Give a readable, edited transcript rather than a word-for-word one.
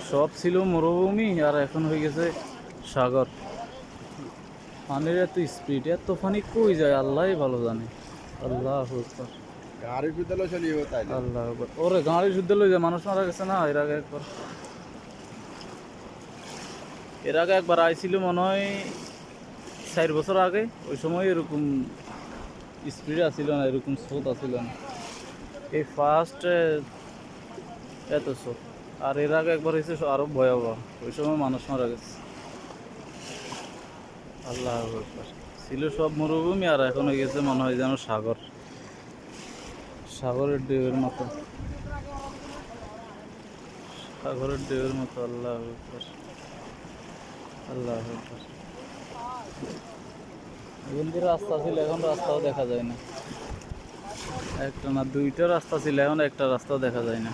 সব ছিল মরুভূমি আর এখন হয়ে গেছে সাগর। পানির এত স্পিড, এত পানি কই যায় আল্লাহ ভালো জানে। আল্লাহ আকবার। গাড়ির ভিতরে চলিয়ে তাইলে আল্লাহ আকবার। ওরে গাড়ি যুদ্ধ লই যায়, মানুষ মারা গেছে না এর আগে একবার। এর আগে একবার আইছিল মনে হয় 4 বছর আগে। ওই সময় এরকম স্পিড আসছিল না, এরকম স্রোত আসছিল না। এই ফার্স্ট এত স্রোত। আর এর আগে একবার হয়েছে আরো ভয়াবহ, ওই সময় মানুষ মারা গেছে। আল্লাহ আকবার। ছিল সব মরুভূমি আর এখন হয়ে গেছে মনে হয় যেন সাগর, সাগরের ঢেউয়ের মতো, সাগরের ঢেউয়ের মতো। আল্লাহ আকবার, আল্লাহ আকবার। এখন যে রাস্তা ছিল এখন রাস্তাও দেখা যায় না। একটা না দুইটা রাস্তা ছিল, এখন একটা রাস্তাও দেখা যায় না।